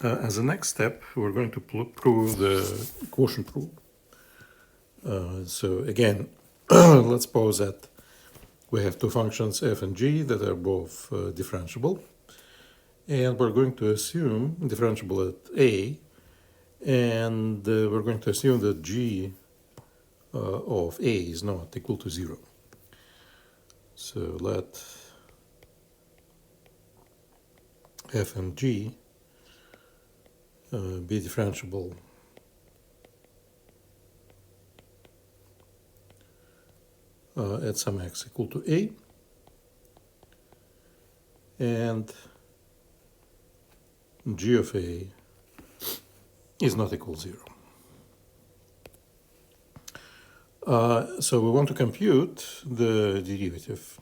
As a next step, we're going to prove the quotient rule. So again, let's suppose that we have two functions f and g that are both differentiable. And we're going to assume differentiable at a, and we're going to assume that g of a is not equal to 0. So let f and g be differentiable at some x equal to a, and g of a is not equal to 0. So we want to compute the derivative.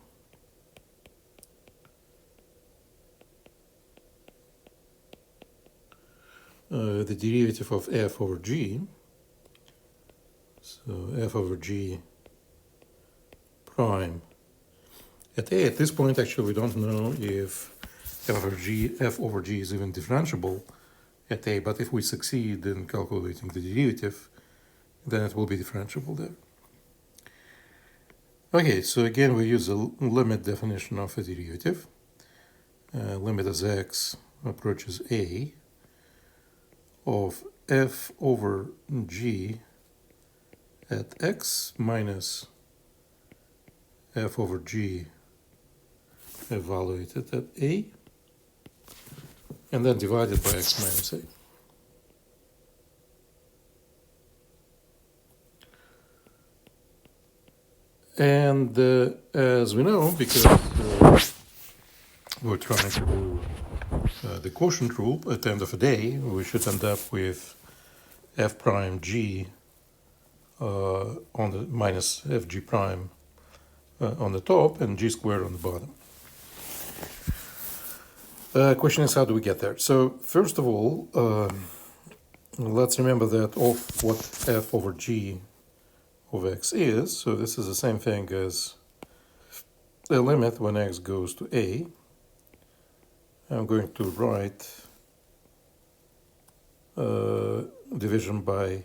The derivative of f over g. So f over g prime at a. At this point, actually, we don't know if f over g is even differentiable at a, but if we succeed in calculating the derivative, then it will be differentiable there. Okay, so again, we use a limit definition of a derivative. Limit as x approaches a of f over g at x minus f over g evaluated at a, and then divided by x minus a. And as we know, because we're trying to do the quotient rule at the end of the day, we should end up with f prime g on the minus fg prime on the top and g squared on the bottom. Question is, how do we get there? So first of all, let's remember that of what f over g of x is. So this is the same thing as the limit when x goes to a. I'm going to write division by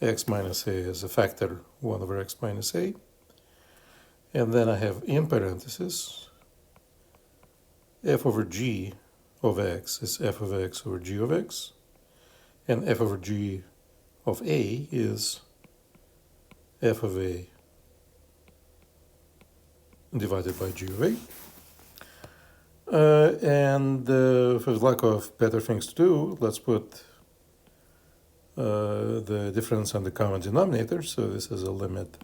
x minus a as a factor 1 over x minus a. And then I have in parentheses f over g of x is f of x over g of x. And f over g of a is f of a divided by g of a. And for the lack of better things to do, let's put the difference on the common denominator. So this is a limit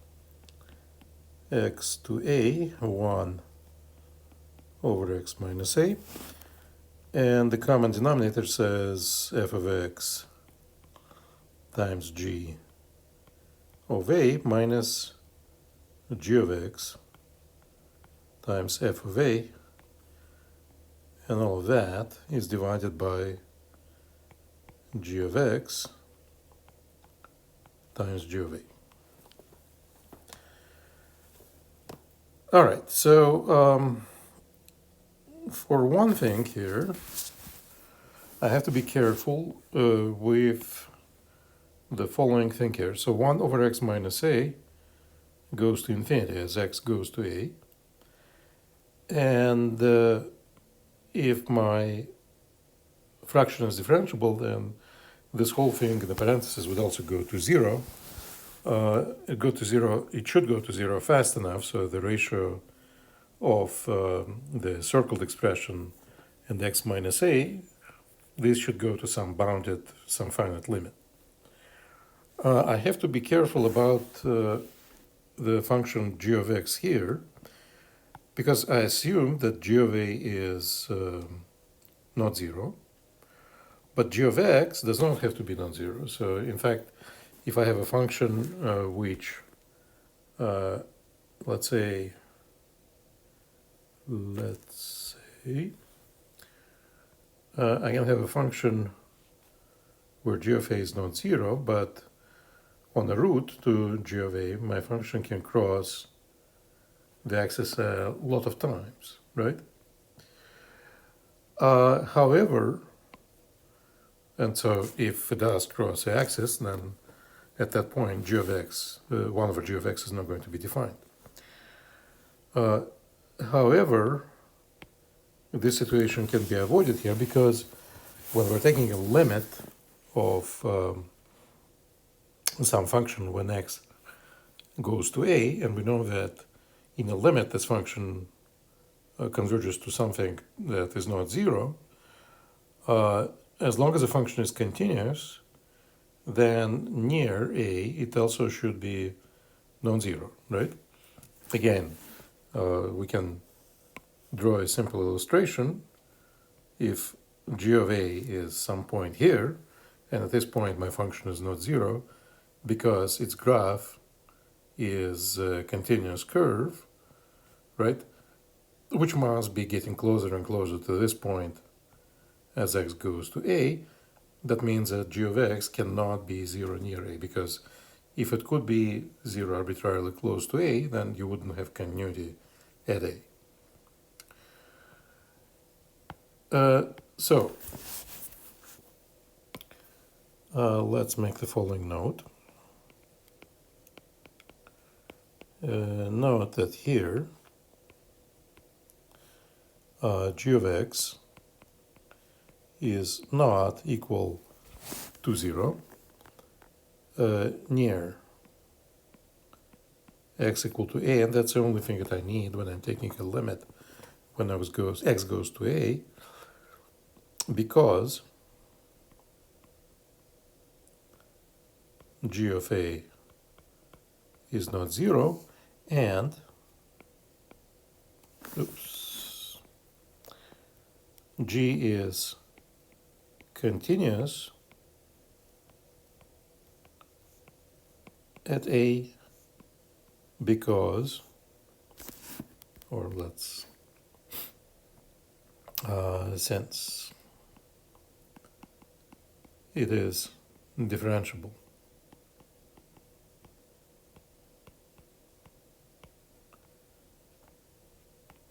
x to a, 1 over x minus a. And the common denominator says f of x times g of a minus g of x times f of a, and all of that is divided by g of x times g of a. All right, so for one thing here, I have to be careful with the following thing here. So 1 over x minus a goes to infinity as x goes to a. And if my fraction is differentiable, then this whole thing in the parentheses would also go to 0. It should go to 0 fast enough, so the ratio of the circled expression and x minus a, this should go to some finite limit. I have to be careful about the function g of x here, because I assume that g of a is not 0, but g of x does not have to be non-zero. So in fact, if I have a function which, let's say, I can have a function where g of a is not 0, but on the route to g of a, my function can cross the axis a lot of times, right? However, And so if it does cross the axis, then at that point, g of x, 1 over g of x is not going to be defined. However, this situation can be avoided here because when we're taking a limit of some function when x goes to a, and we know that in a limit this function converges to something that is not zero, as long as the function is continuous, then near a it also should be non-zero, right? Again, we can draw a simple illustration. If g of a is some point here, and at this point my function is not zero, because its graph is a continuous curve, right? Which must be getting closer and closer to this point as x goes to a. That means that g of x cannot be zero near a, because if it could be zero arbitrarily close to a, then you wouldn't have continuity at a. So let's make the following note. Note that here g of x is not equal to 0 near x equal to a, and that's the only thing that I need when I'm taking a limit when x goes to a, because g of a is not 0 and g is continuous at a because, or let's, since it is differentiable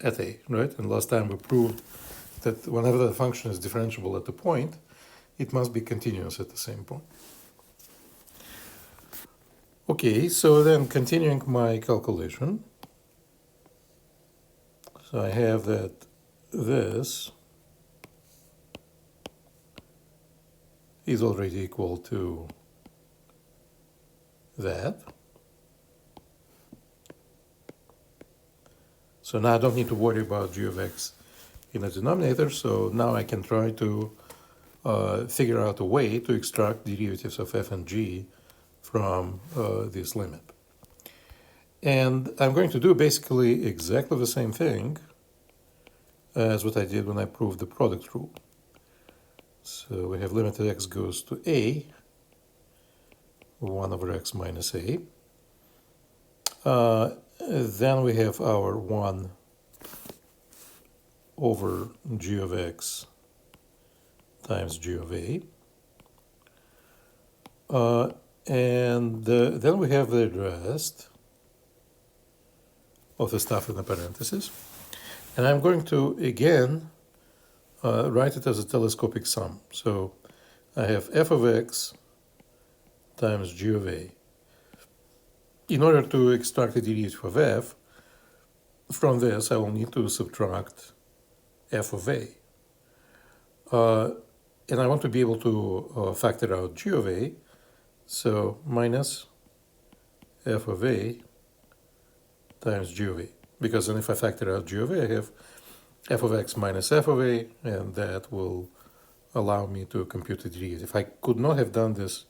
at a, right? And last time we proved that whenever the function is differentiable at the point, it must be continuous at the same point. Okay, so then continuing my calculation, so I have that this is already equal to that. So now I don't need to worry about g of x in the denominator, so now I can try to figure out a way to extract derivatives of f and g from this limit. And I'm going to do basically exactly the same thing as what I did when I proved the product rule. So we have limit x goes to a, 1 over x minus a. Then we have our 1 over g of x times g of a. And then we have the rest of the stuff in the parentheses. And I'm going to, again, write it as a telescopic sum. So I have f of x times g of a. In order to extract the derivative of f, from this I will need to subtract f of a. And I want to be able to factor out g of a, so minus f of a times g of a. Because then if I factor out g of a, I have f of x minus f of a, and that will allow me to compute the derivative. I could not have done this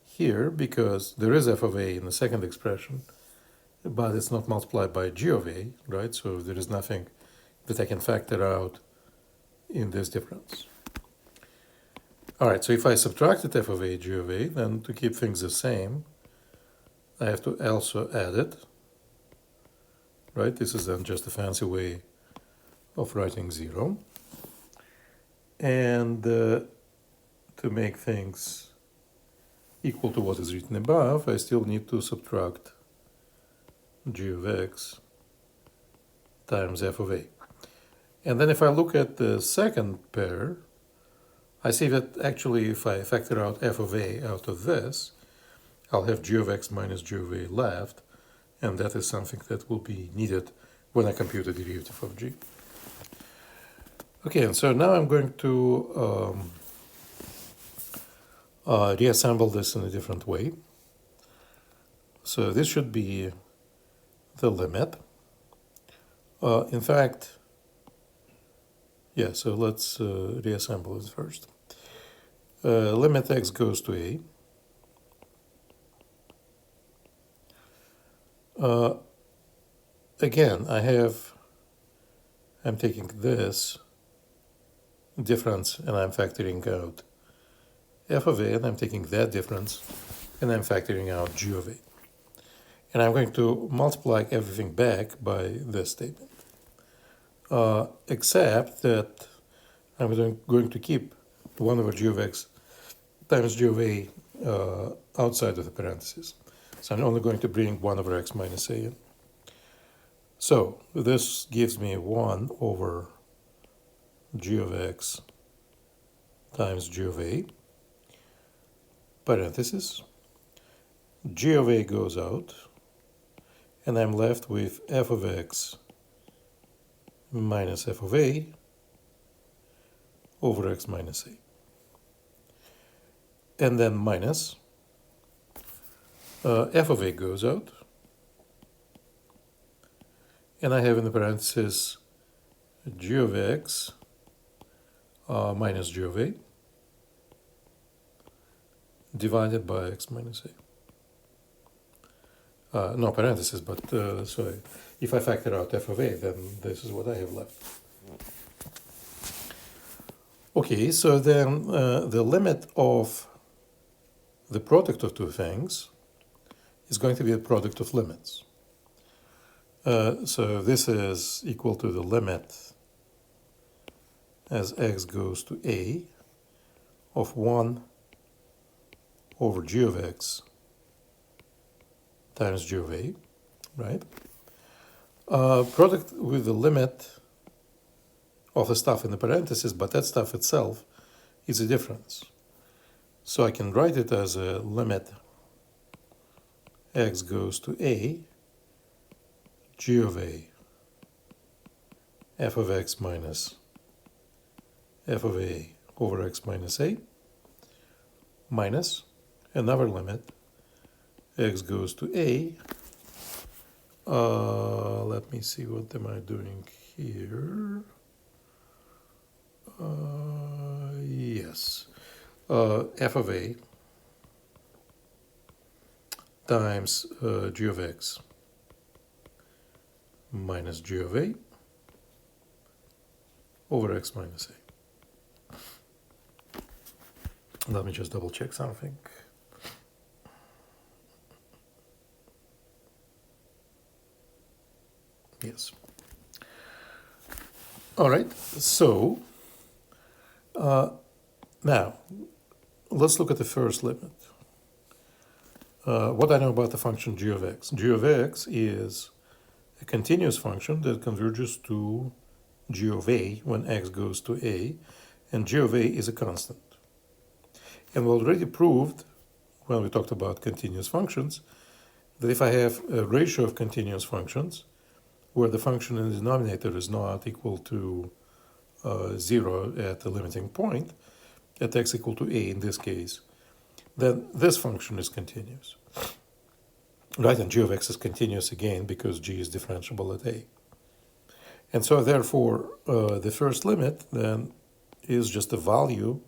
here because there is f of a in the second expression, but it's not multiplied by g of a, right? So there is nothing that I can factor out in this difference. All right, so if I subtracted f of a, g of a, then to keep things the same, I have to also add it, right? This is then just a fancy way of writing 0. And to make things equal to what is written above, I still need to subtract g of x times f of a. And then if I look at the second pair I see that actually if I factor out f of a out of this, I'll have g of x minus g of a left, and that is something that will be needed when I compute the derivative of g. Okay, and so now I'm going to reassemble this in a different way. So this should be the limit. In fact, yeah, so let's reassemble it first. Limit x goes to a. Again, I'm taking this difference and I'm factoring out f of a, and I'm taking that difference and I'm factoring out g of a. And I'm going to multiply everything back by this statement. Except that I'm going to keep 1 over g of x times g of a outside of the parentheses. So I'm only going to bring 1 over x minus a in. So this gives me 1 over g of x times g of a, parentheses, g of a goes out, and I'm left with f of x minus f of a over x minus a. And then minus f of a goes out, and I have in the parentheses g of x minus g of a divided by x minus a. No parentheses, but so if I factor out f of a, then this is what I have left. Okay, so then the limit of the product of two things is going to be the product of limits. So this is equal to the limit as x goes to a of 1 over g of x times g of a, right? Product with the limit of the stuff in the parentheses, but that stuff itself is a difference. So I can write it as a limit x goes to a, g of a, f of x minus f of a over x minus a, minus another limit x goes to a. Let me see, what am I doing here? Yes. F of a times g of x minus g of a over x minus a. Let me just double check something. Yes. All right, so now let's look at the first limit. What I know about the function g of x. G of x is a continuous function that converges to g of a when x goes to a, and g of a is a constant. And we already proved, when we talked about continuous functions, that if I have a ratio of continuous functions, where the function in the denominator is not equal to 0 at the limiting point, at x equal to a in this case, then this function is continuous. Right, and g of x is continuous again because g is differentiable at a. And so therefore, the first limit then is just the value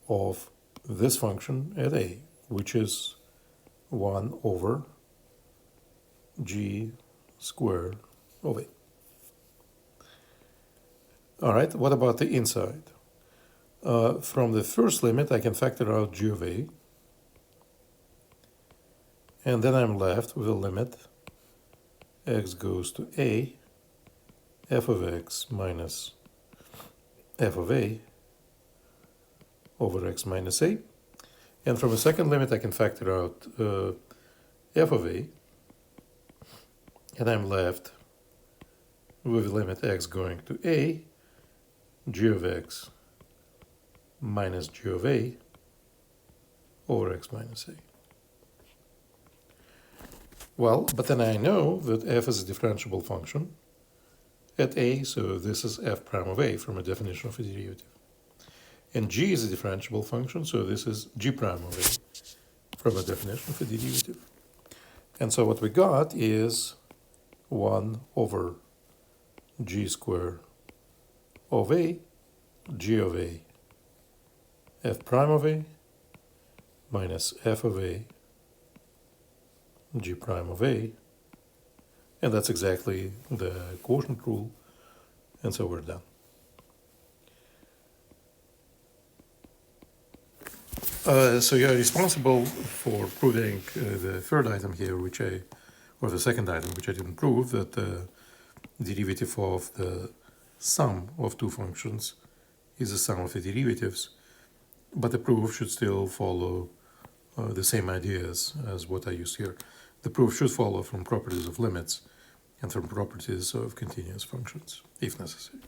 of this function at a, which is 1 over g squared of a. All right, what about the inside? From the first limit, I can factor out g of a, and then I'm left with a limit x goes to a, f of x minus f of a over x minus a. And from a second limit, I can factor out f of a, and I'm left with limit x going to a, g of x minus g of a over x minus a. Well, but then I know that f is a differentiable function at a, so this is f prime of a from a definition of a derivative. And g is a differentiable function, so this is g prime of a from a definition of a derivative. And so what we got is 1 over g squared of a, g of a, f prime of a, minus f of a, g prime of a, and that's exactly the quotient rule, and so we're done. So you're responsible for proving the third item here, or the second item, which I didn't prove, that the derivative of the sum of two functions is the sum of the derivatives, but the proof should still follow the same ideas as what I used here. The proof should follow from properties of limits and from properties of continuous functions, if necessary.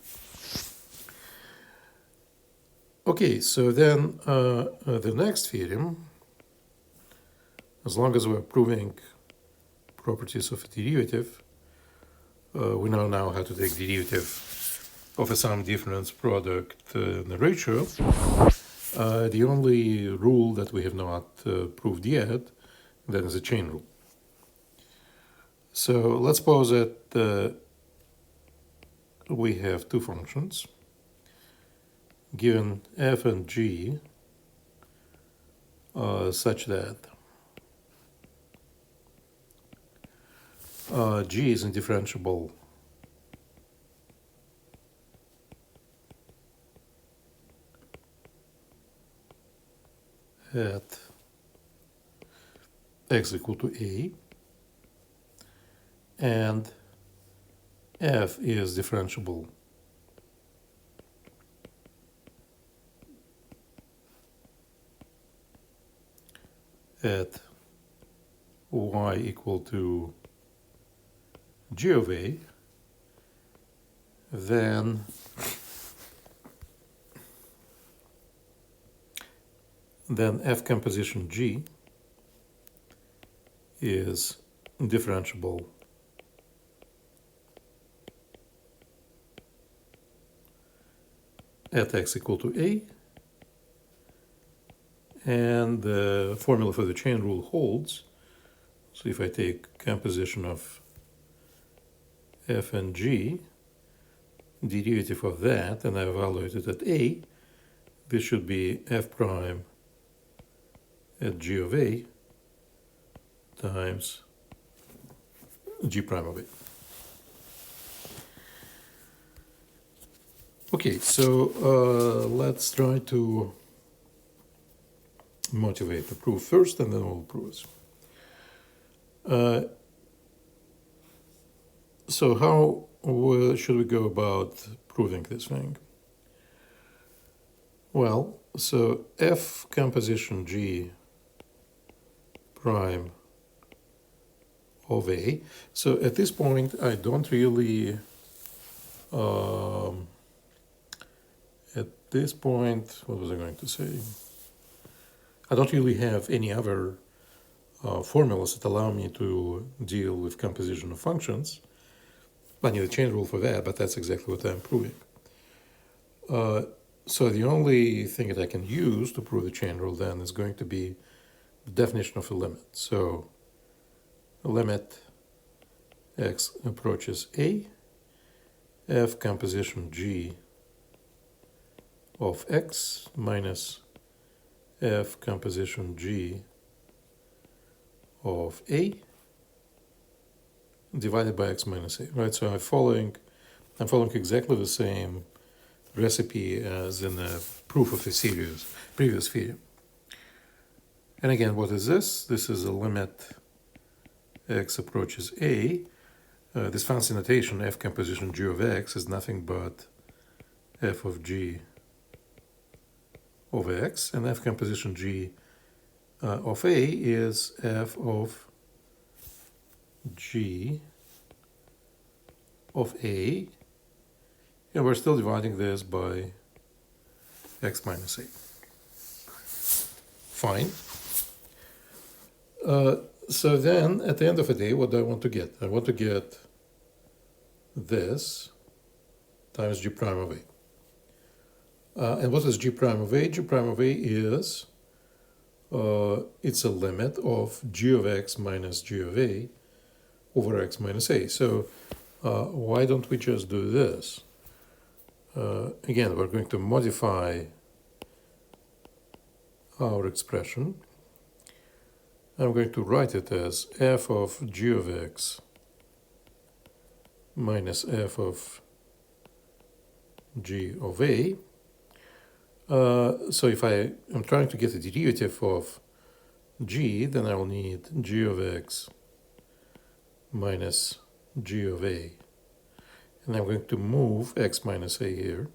Okay, so then the next theorem, as long as we're proving properties of a derivative, we now know how to take derivative of a sum difference product in a ratio. The only rule that we have not proved yet, that is a chain rule. So let's suppose that we have two functions given f and g such that g is indifferentiable at x equal to a, and f is differentiable at y equal to g of a, then f composition g is differentiable at x equal to a, and the formula for the chain rule holds. So if I take composition of f and g, derivative of that, and I evaluate it at a, this should be f prime at g of a times g prime of a. Okay, so let's try to motivate the proof first, and then we'll prove it. So how should we go about proving this thing? Well, so f composition g prime of a. So at this point, I don't really, what was I going to say? I don't really have any other formulas that allow me to deal with composition of functions. I need a chain rule for that, but that's exactly what I'm proving. So the only thing that I can use to prove the chain rule then is going to be the definition of a limit. So a limit x approaches a, f composition g of x minus f composition g of a divided by x minus a, right? So I'm following exactly the same recipe as in the proof of the previous theorem. And again, what is this? This is a limit x approaches a. This fancy notation, f composition g of x, is nothing but f of g over x, and f composition g of a is f of g of a, and we're still dividing this by x minus a. Fine. So then, at the end of the day, what do I want to get? I want to get this times g prime of a. And what is g prime of a? G prime of a is, it's a limit of g of x minus g of a over x minus a. So why don't we just do this? Again, we're going to modify our expression. I'm going to write it as f of g of x minus f of g of a. So if I am trying to get the derivative of g, then I will need g of x minus g of a. And I'm going to move x minus a here.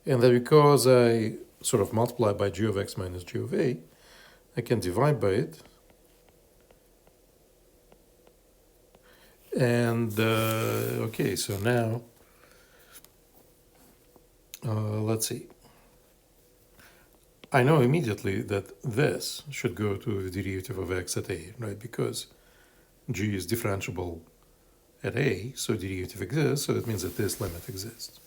And then because I sort of multiply by g of x minus g of a, I can divide by it. And okay, so now, let's see. I know immediately that this should go to the derivative of x at a, right? Because g is differentiable at a, so derivative exists, so that means that this limit exists.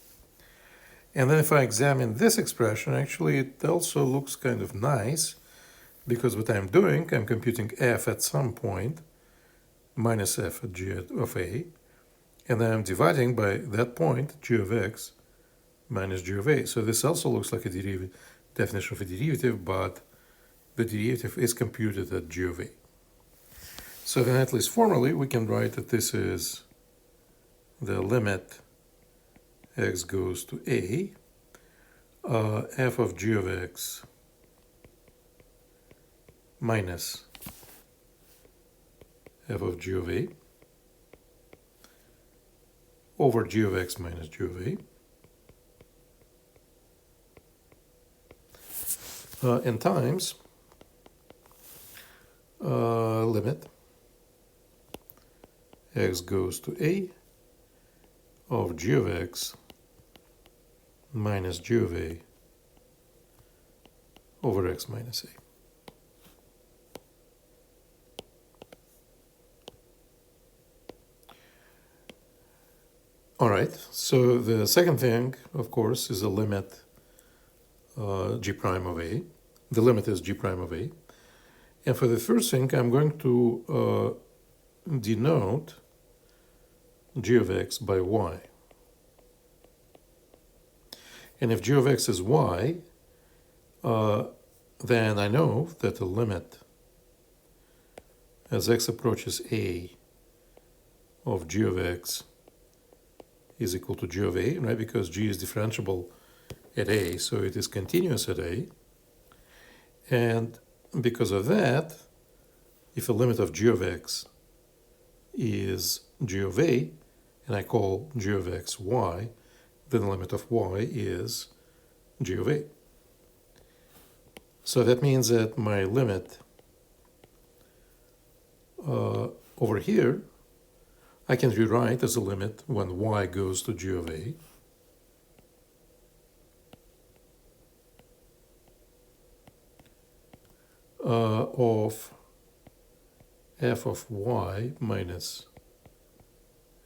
And then if I examine this expression, actually it also looks kind of nice, because what I'm doing, I'm computing f at some point minus f at g of a, and then I'm dividing by that point g of x minus g of a. So this also looks like a definition of a derivative, but the derivative is computed at g of a. So then at least formally we can write that this is the limit x goes to a, f of g of x minus f of g of a over g of x minus g of a, and times limit x goes to a of g of x minus g of a over x minus a. All right, so the second thing, of course, is a limit g prime of a. The limit is g prime of a. And for the first thing, I'm going to denote g of x by y. And if g of x is y, then I know that the limit as x approaches a of g of x is equal to g of a, right? Because g is differentiable at a, so it is continuous at a. And because of that, if the limit of g of x is g of a, and I call g of x y, then the limit of y is g of a. So that means that my limit over here, I can rewrite as a limit when y goes to g of a. Of f of y minus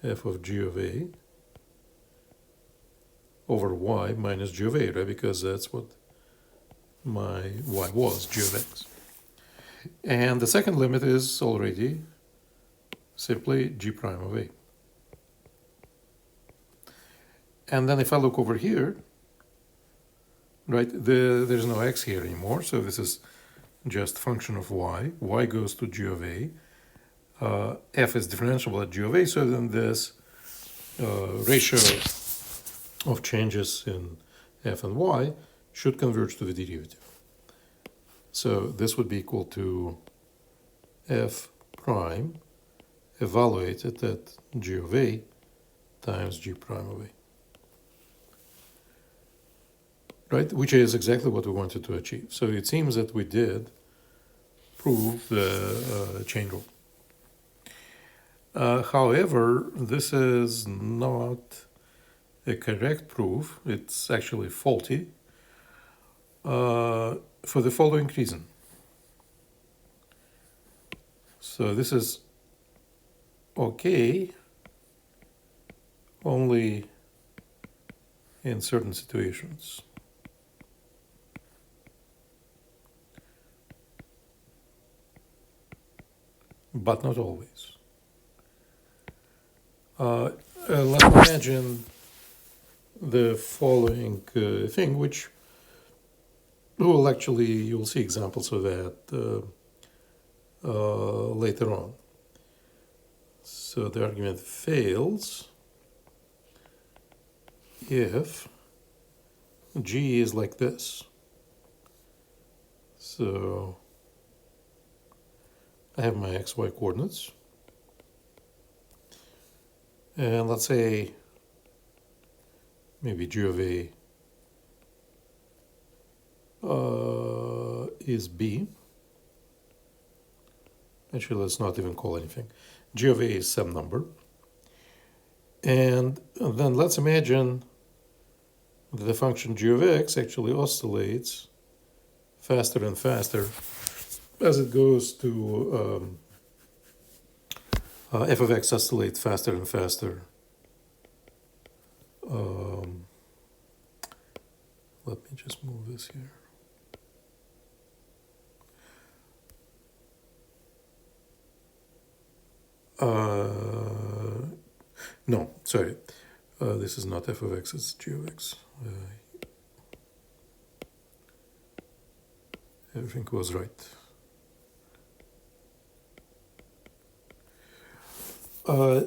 f of g of a over y minus g of a, right? Because that's what my y was, g of x. And the second limit is already simply g prime of a. And then if I look over here, right, there's no x here anymore, so this is just function of y. Y goes to g of a. F is differentiable at g of a, so then this ratio of changes in f and y should converge to the derivative. So this would be equal to f prime evaluated at g of a times g prime of a. Right, which is exactly what we wanted to achieve. So it seems that we did prove the chain rule. However, this is not a correct proof. It's actually faulty for the following reason. So this is okay only in certain situations. But not always. Let's imagine the following thing, which will actually, you'll see examples of that later on. So the argument fails if G is like this. So I have my XY coordinates. And let's say maybe G of A is B. Actually, let's not even call anything. G of A is some number. And then let's imagine that the function G of X actually oscillates faster and faster as it goes to f of x oscillates faster and faster. Let me just move this here. No, sorry. This is not f of x, it's g of x. Everything was right.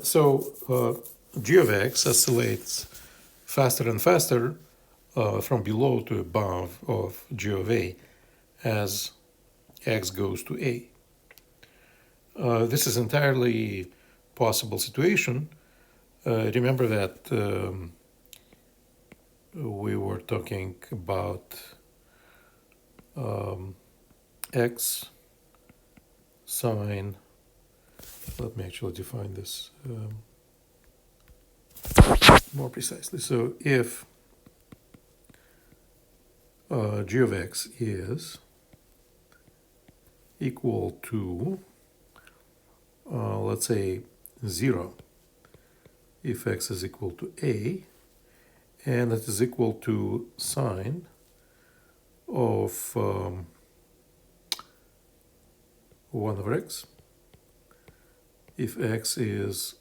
So g of x oscillates faster and faster from below to above of g of a as x goes to a. This is entirely possible situation. Remember that we were talking about x sine. Let me actually define this more precisely. So if g of x is equal to, let's say, 0, if x is equal to a, and it is equal to sine of 1 over x, if x is,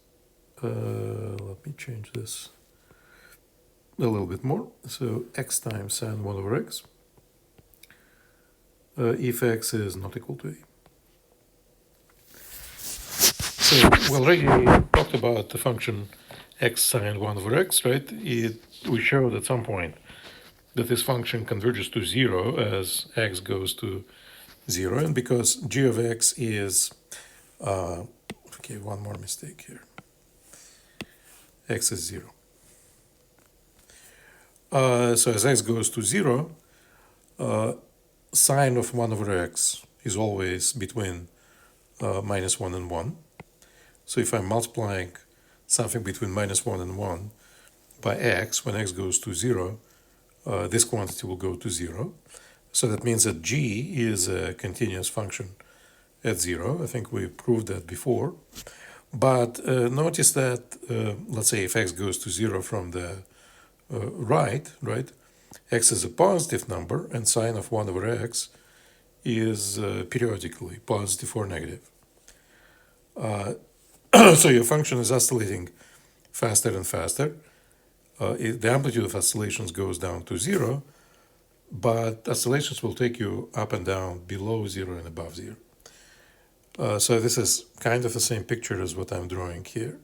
let me change this a little bit more, so x times sine 1 over x, if x is not equal to a. So we already talked about the function x sine 1 over x, right? We showed at some point that this function converges to 0 as x goes to 0, and because g of x is, okay, one more mistake here, x is 0. So as x goes to 0, sine of 1 over x is always between minus 1 and 1. So if I'm multiplying something between minus 1 and 1 by x, when x goes to 0, this quantity will go to 0. So that means that g is a continuous function at 0. I think we proved that before. But notice that, let's say if x goes to 0 from the right, x is a positive number, and sine of 1 over x is periodically positive or negative. So your function is oscillating faster and faster. The amplitude of oscillations goes down to 0, but oscillations will take you up and down below 0 and above 0. So this is kind of the same picture as what I'm drawing here.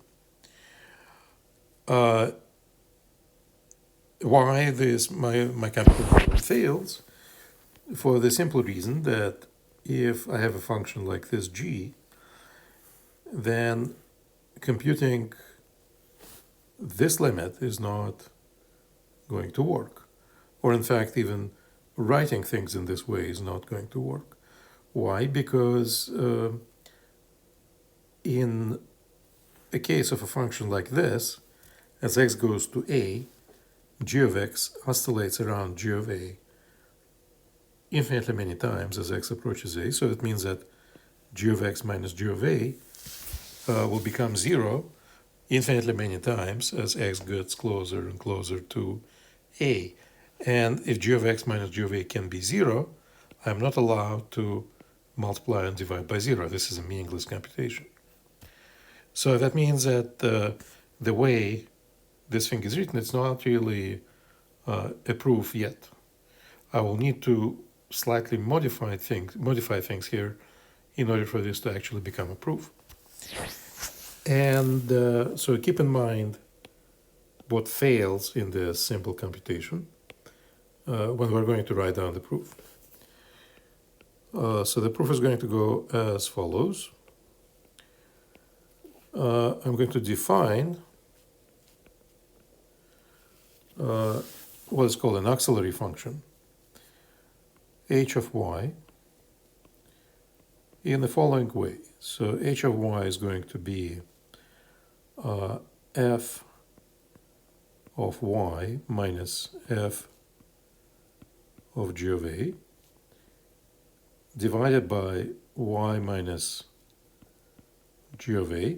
Why this my computer fails? For the simple reason that if I have a function like this g, then computing this limit is not going to work. Or in fact, even writing things in this way is not going to work. Why? Because in a case of a function like this, as x goes to a, g of x oscillates around g of a infinitely many times as x approaches a. So it means that g of x minus g of a will become 0 infinitely many times as x gets closer and closer to a. And if g of x minus g of a can be 0, I'm not allowed to multiply and divide by 0. This is a meaningless computation. So that means that the way this thing is written, it's not really a proof yet. I will need to slightly modify things here in order for this to actually become a proof. And so keep in mind what fails in this simple computation when we're going to write down the proof. So the proof is going to go as follows. I'm going to define what is called an auxiliary function, h of y, in the following way. So h of y is going to be f of y minus f of g of a divided by y minus g of a.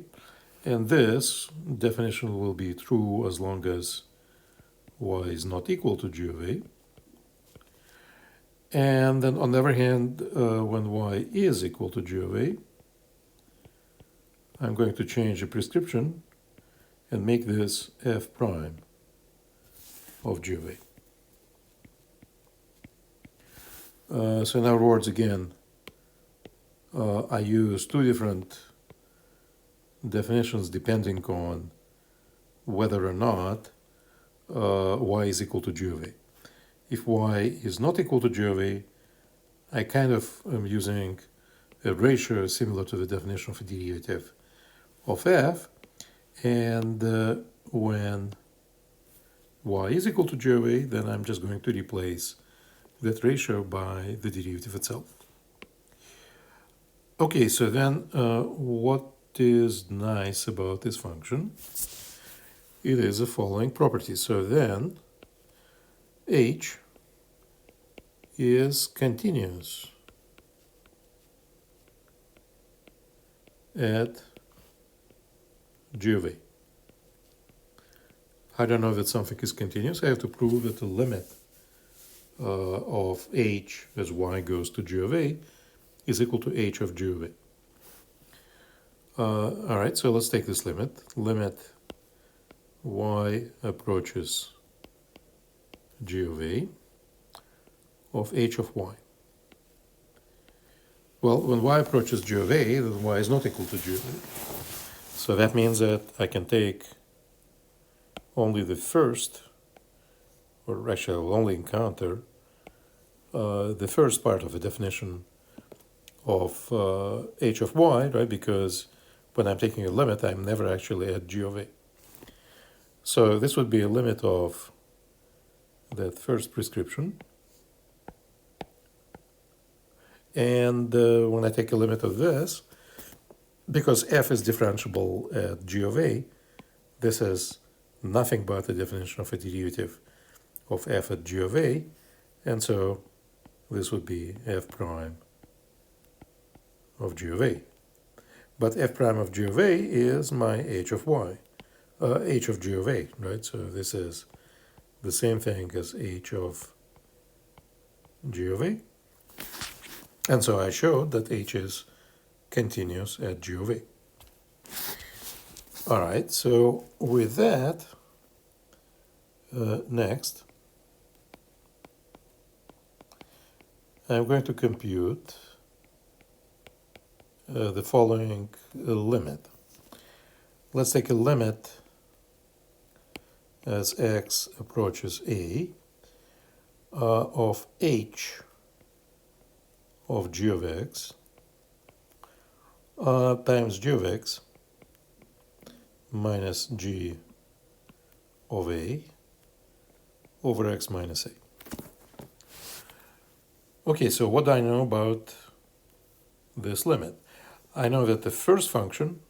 And this definition will be true as long as y is not equal to g of a. And then on the other hand, when y is equal to g of a, I'm going to change the prescription and make this f prime of g of a. So in other words, again, I use two different definitions depending on whether or not y is equal to g of a. If y is not equal to g of a, I kind of am using a ratio similar to the definition of a derivative of f, and when y is equal to g of a, then I'm just going to replace that ratio by the derivative itself. Okay, so then what is nice about this function? It is the following property. So then h is continuous at g of a. I don't know that something is continuous. I have to prove that the limit of h as y goes to g of a is equal to h of g of a. All right, so let's take this limit. Limit y approaches g of a of h of y. Well, when y approaches g of a, then y is not equal to g of a. So that means that I can take only the first, or actually I will only encounter the first part of the definition of h of y, right? Because when I'm taking a limit, I'm never actually at g of a. So this would be a limit of that first prescription. And when I take a limit of this, because f is differentiable at g of a, this is nothing but the definition of a derivative of f at g of a, and so this would be f prime of g of a. But f prime of g of a is my h of y, h of g of a, right? So this is the same thing as h of g of a. And so I showed that h is continuous at g of a. All right, so with that, next, I'm going to compute the following limit. Let's take a limit as x approaches a of h of g of x times g of x minus g of a over x minus a. Okay, so what do I know about this limit? I know that the first function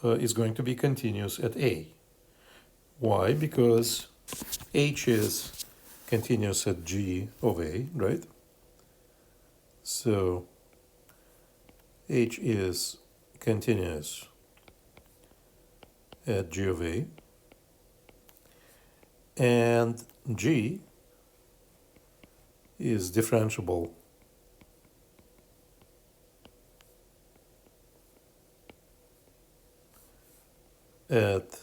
is going to be continuous at a. Why? Because h is continuous at g of a, right? So h is continuous at g of a, and g is differentiable at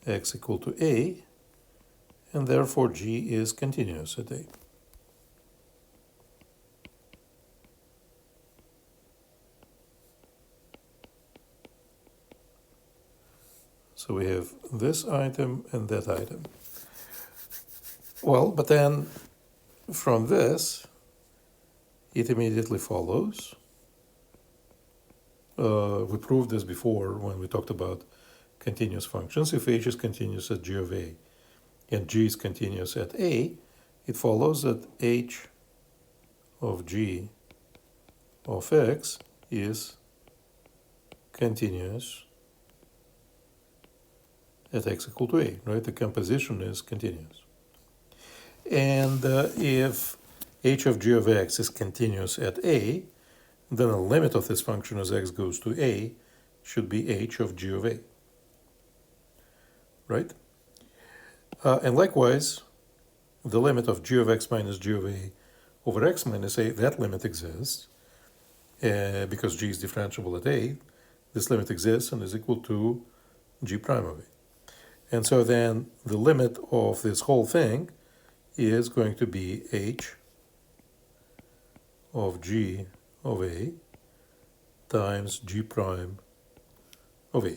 x equal to a, and therefore g is continuous at a. So we have this item and that item. Well, but then from this, it immediately follows. We proved this before when we talked about continuous functions. If h is continuous at g of a and g is continuous at a, it follows that h of g of x is continuous at x equal to a, right? The composition is continuous. And if h of g of x is continuous at a, then the limit of this function as x goes to a should be h of g of a, right? And likewise, the limit of g of x minus g of a over x minus a, that limit exists because g is differentiable at a. This limit exists and is equal to g prime of a. And so then the limit of this whole thing is going to be h of g of a times g prime of a.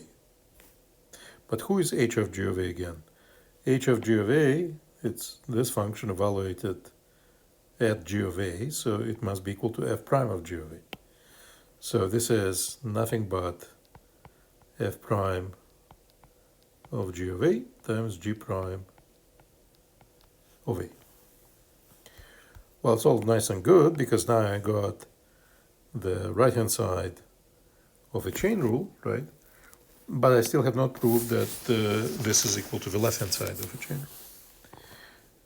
But who is h of g of a again? H of g of a, it's this function evaluated at g of a, so it must be equal to f prime of g of a. So this is nothing but f prime of g of a times g prime of a. Well, it's all nice and good because now I got the right-hand side of a chain rule, right? But I still have not proved that this is equal to the left-hand side of a chain rule.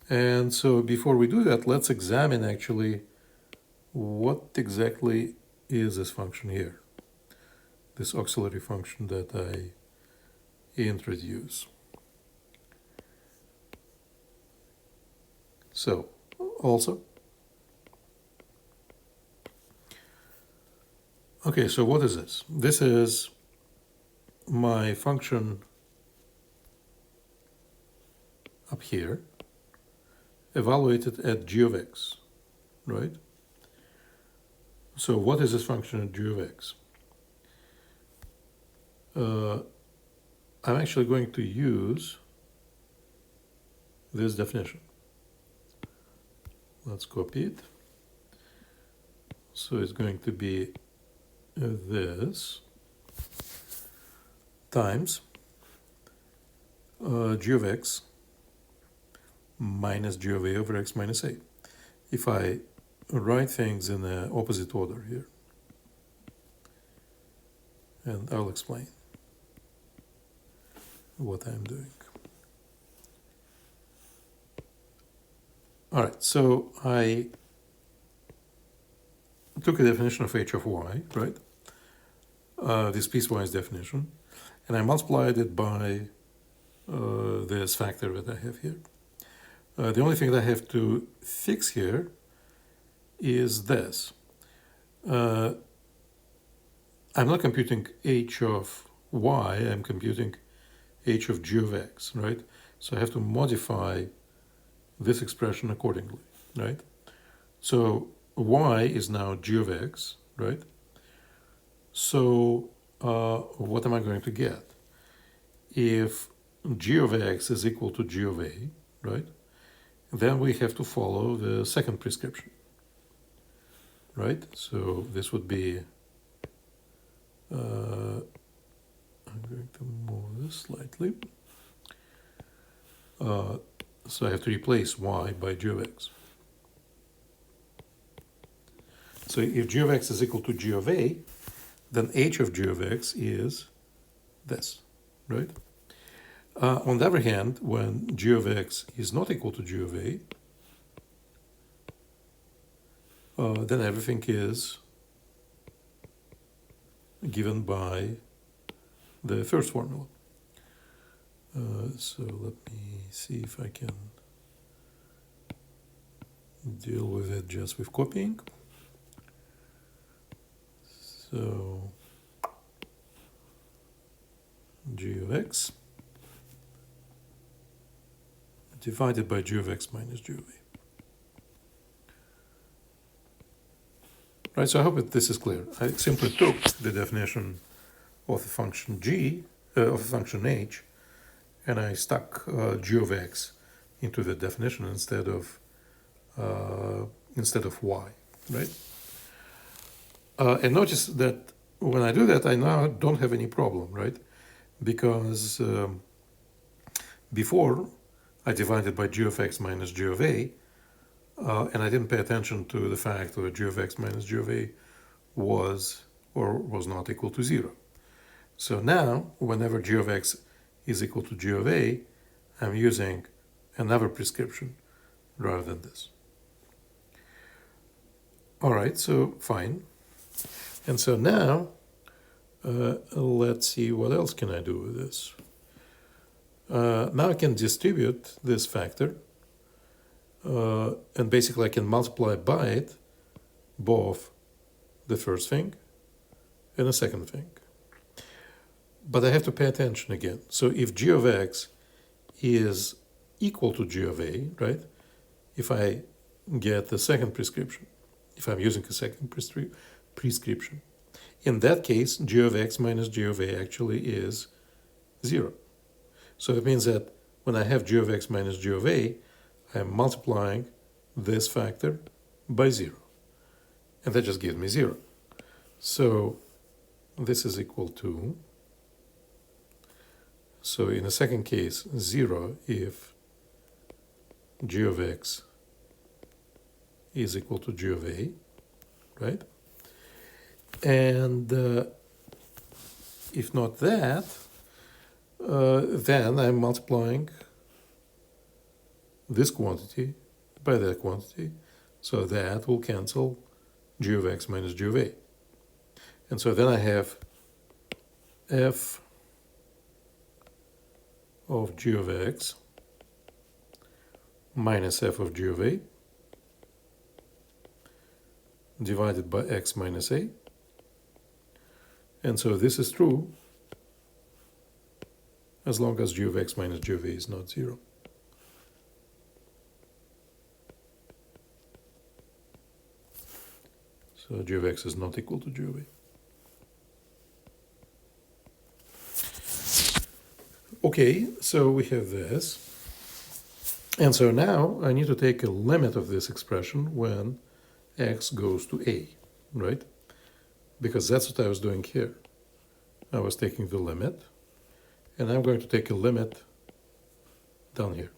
And so before we do that, let's examine actually what exactly is this function here, this auxiliary function that I introduce. So also, okay, so what is this? This is my function up here, evaluated at g of x, right? So what is this function at g of x? I'm actually going to use this definition. Let's copy it. So it's going to be this times g of x minus g of a over x minus a. If I write things in the opposite order here, and I'll explain what I'm doing. All right, so I took a definition of h of y, right? This piecewise definition, and I multiplied it by this factor that I have here. The only thing that I have to fix here is this. I'm not computing h of y, I'm computing h of g of x, right? So I have to modify this expression accordingly, right? So y is now g of x, right? So what am I going to get? If g of x is equal to g of a, right? Then we have to follow the second prescription, right? So this would be, I'm going to move this slightly. So I have to replace y by g of x. So if g of x is equal to g of a, then h of g of x is this, right? On the other hand, when g of x is not equal to g of a, then everything is given by the first formula. So let me see if I can deal with it just with copying. So g of x divided by g of x minus g of a. Right, so I hope that this is clear. I simply took the definition of the function g, of the function h, and I stuck g of x into the definition instead of y, right? And notice that when I do that, I now don't have any problem, right? Because before I divided by g of x minus g of a, and I didn't pay attention to the fact that g of x minus g of a was or was not equal to 0. So now, whenever g of x is equal to g of a, I'm using another prescription rather than this. All right, so fine. And so now, let's see what else can I do with this. Now I can distribute this factor, and basically I can multiply by it both the first thing and the second thing. But I have to pay attention again. So if g of x is equal to g of a, right? If I get the second prescription, if I'm using a second prescription, in that case, g of x minus g of a actually is 0. So it means that when I have g of x minus g of a, I'm multiplying this factor by 0. And that just gives me 0. So this is equal to, so in the second case, 0 if g of x is equal to g of a, right? And if not that, then I'm multiplying this quantity by that quantity, so that will cancel g of x minus g of a. And so then I have f of g of x minus f of g of a divided by x minus a. And so this is true as long as g of x minus g of a is not 0. So g of x is not equal to g of a. Okay, so we have this. And so now I need to take a limit of this expression when x goes to a, right? Because that's what I was doing here. I was taking the limit, and I'm going to take a limit down here.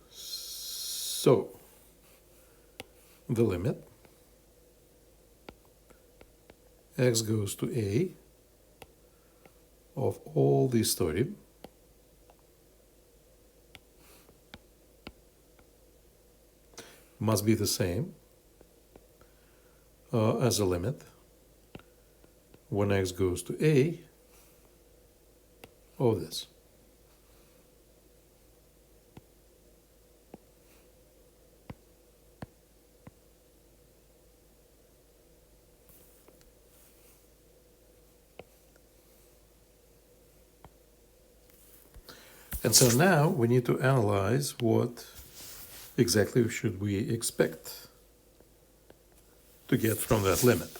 So, the limit, x goes to a of all these story must be the same as a limit when x goes to a of this. And so now we need to analyze what exactly should we expect to get from that limit.